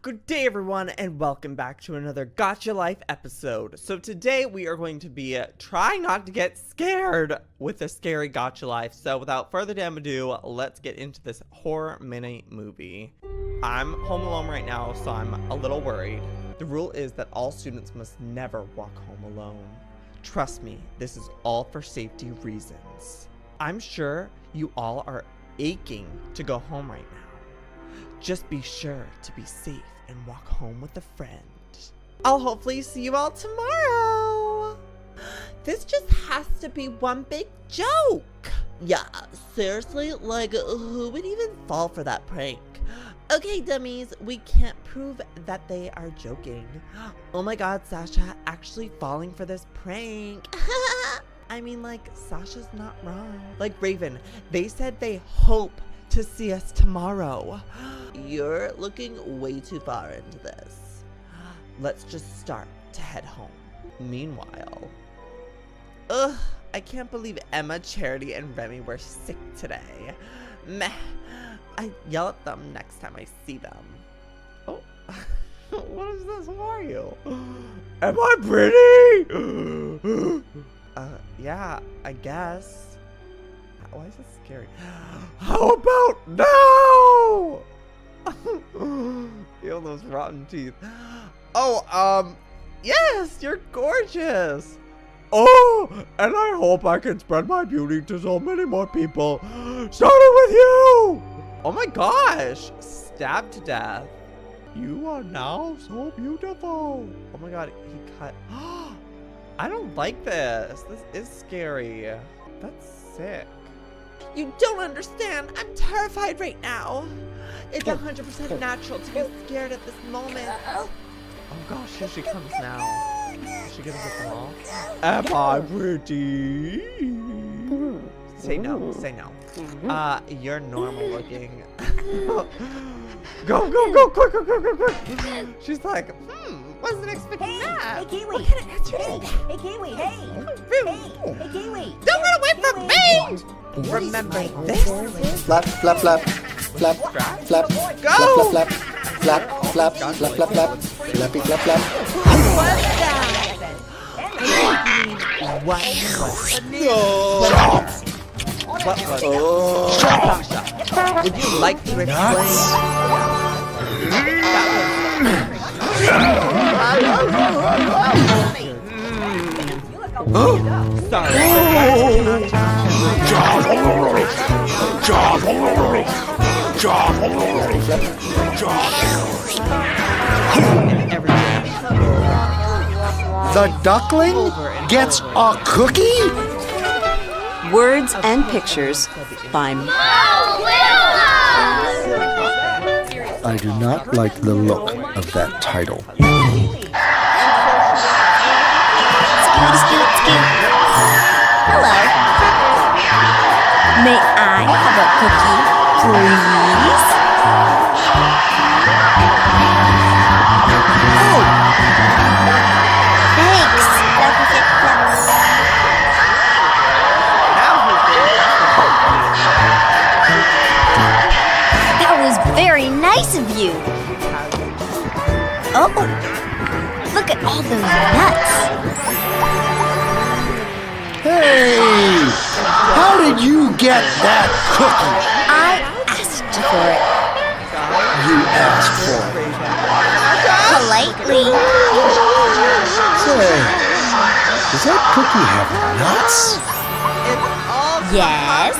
Good day everyone, and welcome back to another Gotcha Life episode. So today we are going to be trying not to get scared with a scary Gotcha Life. So without further ado, let's get into this horror mini movie. I'm home alone right now, so I'm a little worried. The rule is that all students must never walk home alone. Trust me, this is all for safety reasons. I'm sure you all are aching to go home right now. Just be sure to be safe and walk home with a friend. I'll hopefully see you all tomorrow. This just has to be one big joke. Yeah, seriously, like who would even fall for that prank? Okay, dummies, we can't prove that they are joking. Oh my god, Sasha actually falling for this prank. I mean, like, Sasha's not wrong. Like Raven, they said they hope to see us tomorrow. You're looking way too far into this. Let's just start to head home. Meanwhile, I can't believe Emma, Charity, and Remy were sick today. Meh. I yell at them next time I see them. Oh, what is this? Who are you? Am I pretty? Yeah, I guess. Why is this scary? How about now? Feel those rotten teeth. Oh, yes, you're gorgeous. Oh, and I hope I can spread my beauty to so many more people. Starting with you. Oh my gosh, stabbed to death. You are now so beautiful. Oh my god, he cut. I don't like this. This is scary. That's sick. You don't understand. I'm terrified right now. It's 100% natural to be scared at this moment. Oh gosh, here she comes now. Is she gonna get them all? Am I pretty? Say no, say no. You're normal looking. Go, quick. She's like, wasn't expecting that. Hey, Kiwi. What kind of answer is that? Hey, Kiwi, hey. Hey, Kiwi. don't run away from me! Remember this? Flap, flap, flap, flap, flap, Go! flap, flap, flap, flap, flap, flap, flap, flappy, flap, flap. What was that? Sasha, would you like to explain? Sorry. The duckling gets a cookie? Words and Pictures by I do not like the look of that title. Hello. May I have a cookie, please? Oh. Thanks. That was very nice of you. Oh, look at all those nuts. Hey! How did you get that cookie? I asked for it. You asked for it. Politely. Say, does that cookie have nuts? Yes.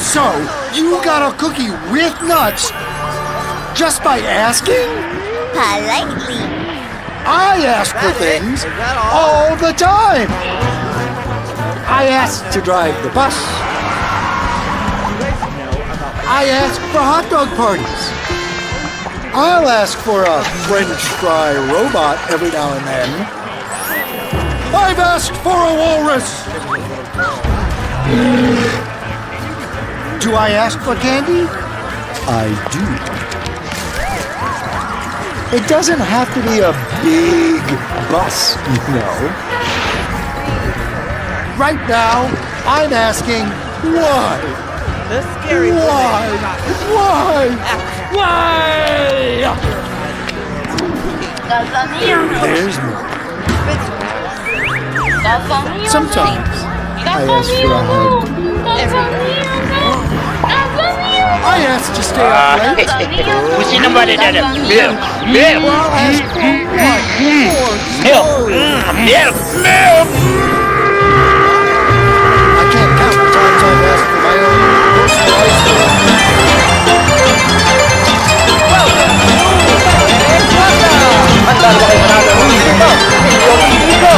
So, you got a cookie with nuts just by asking? Politely. I ask for things all the time. I ask to drive the bus. I ask for hot dog parties. I'll ask for a French fry robot every now and then. I've asked for a walrus. Do I ask for candy? I do. It doesn't have to be a big bus, you know. Right now, I'm asking why? The scary Why? Why? Why? There's more. Sometimes I ask for a hug. I ask to stay up late. Gusto naman na milk. Milk. Or I'll ask for one more Milk. story. Milk. Milk. I can't count the times I've asked for my own personal ice cream. Handa na ba kayo manalo ng dito? Yung dito.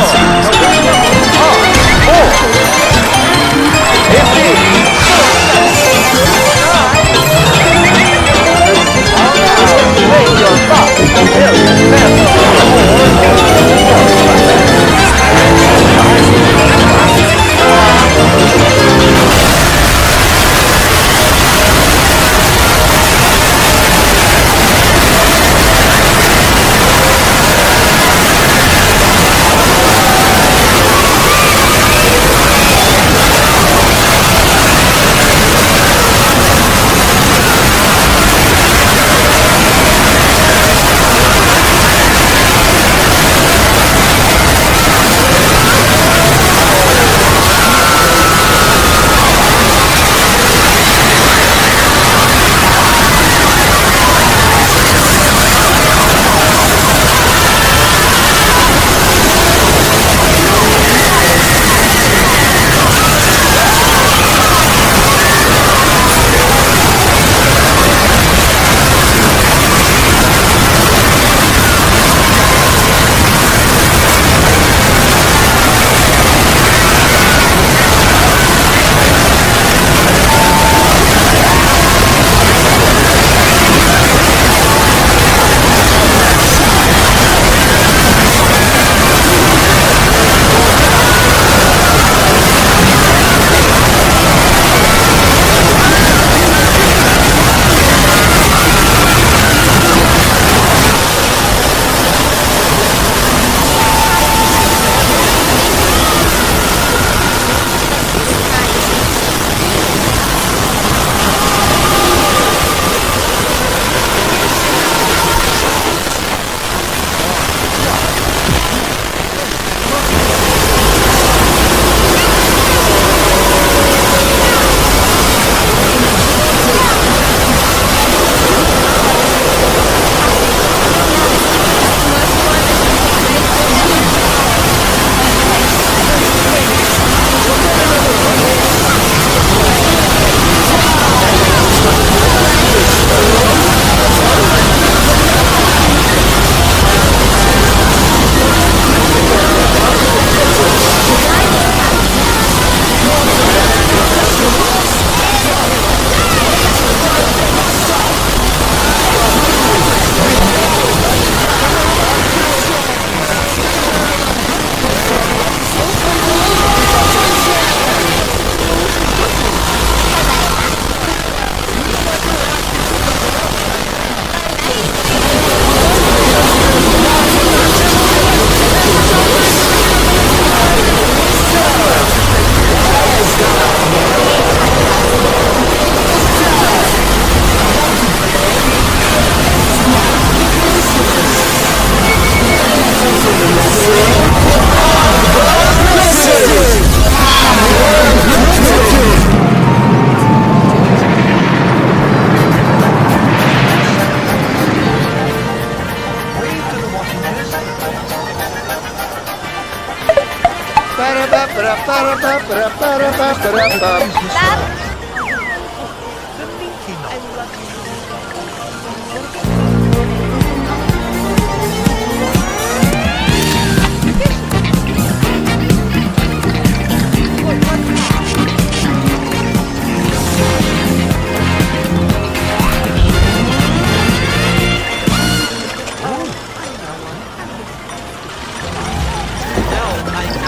哎呀，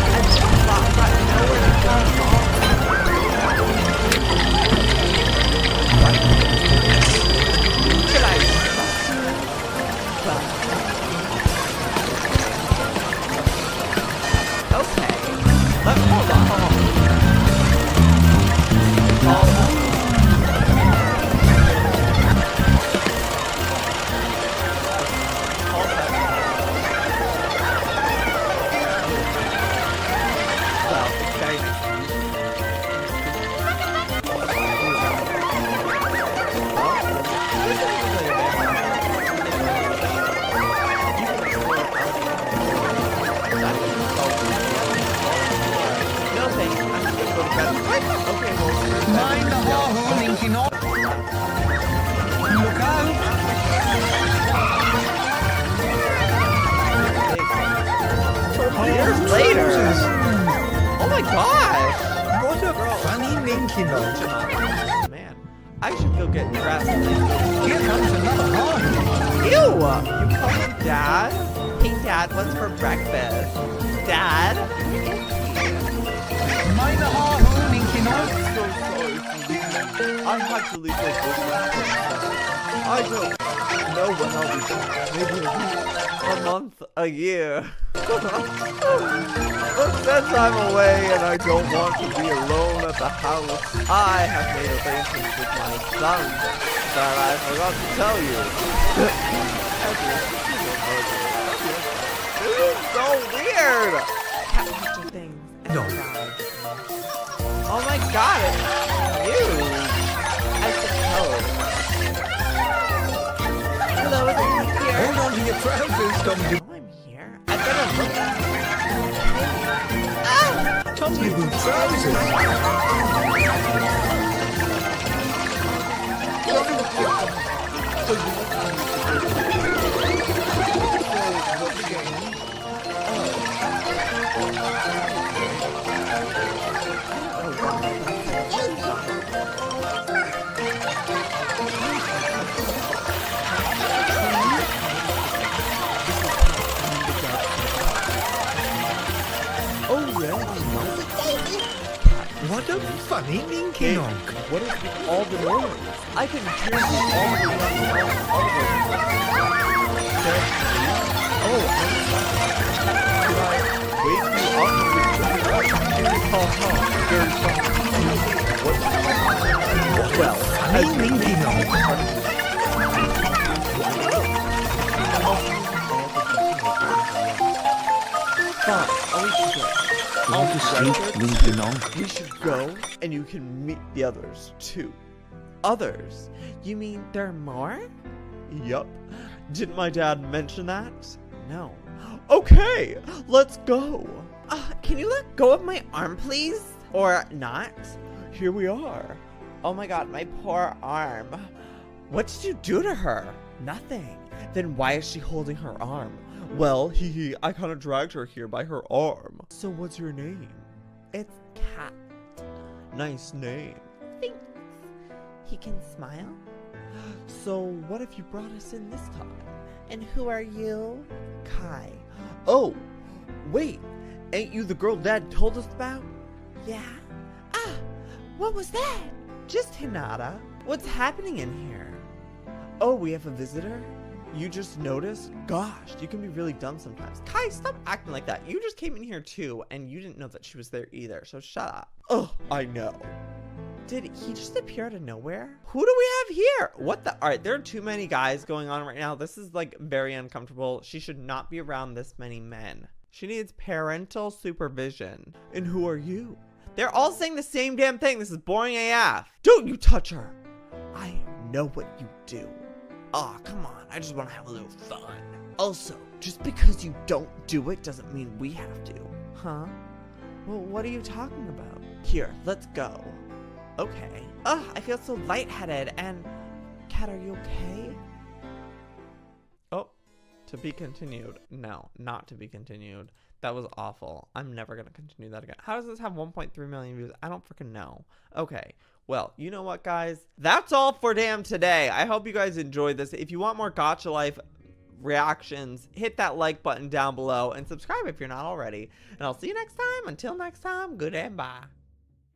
哎，这把把你能不能 gosh! What a funny Ninky Nonk. Man, I should go get dressed. Here comes another horn. Ew! You call him Dad? Hey, Dad, what's for breakfast? Dad? Meine Haare, Ninky Nonk. So sorry, Felipe. I had to leave this business. I don't know when I'll be back. Maybe a week, a month, a year. But since I'm away and I don't want to be alone at the house, I have made arrangements with my son that I forgot to tell you. This is so weird! Cat picture things. No. Oh my god, it's huge! I suppose. Hello, is anyone here? Hold on to your trousers, Tom. Oh, I'm here. I better look at Tom Boot trousers. What a funny Ninky Nonk. what is with all the noise? I can hear you all the way up. Oh, should I wake you up? Well, Funny Ninky Nonk. fine. Want to sleep, Ninky Nonk? We should go, and you can meet the others, too. Others? You mean there are more? Yup. Didn't my dad mention that? No. Okay, let's go. Can you let go of my arm, please? Or not? Here we are. Oh my god, my poor arm. What did you do to her? Nothing. Then why is she holding her arm? Well, I kind of dragged her here by her arm. So what's your name? It's Cat. Nice name. Thanks. He can smile? So what if you brought us in this time? And who are you? Kai. Oh, wait. Ain't you the girl Dad told us about? Yeah. What was that? Just Hinata. What's happening in here? Oh, we have a visitor? You just noticed? Gosh, you can be really dumb sometimes. Kai, stop acting like that. You just came in here too, and you didn't know that she was there either, so shut up. Oh, I know. Did he just appear out of nowhere? Who do we have here? What the? All right, there are too many guys going on right now. This is like very uncomfortable. She should not be around this many men. She needs parental supervision. And who are you? They're all saying the same damn thing. This is boring AF. Don't you touch her. I know what you do. Aw, come on. I just want to have a little fun. Also, just because you don't do it doesn't mean we have to. Huh? Well, what are you talking about? Here, let's go. Okay. Ugh, I feel so lightheaded and... Cat, are you okay? Oh, to be continued. No, not to be continued. That was awful. I'm never going to continue that again. How does this have 1.3 million views? I don't freaking know. Okay. Well, you know what, guys? That's all for damn today. I hope you guys enjoyed this. If you want more Gacha Life reactions, hit that like button down below and subscribe if you're not already. And I'll see you next time. Until next time, good and bye.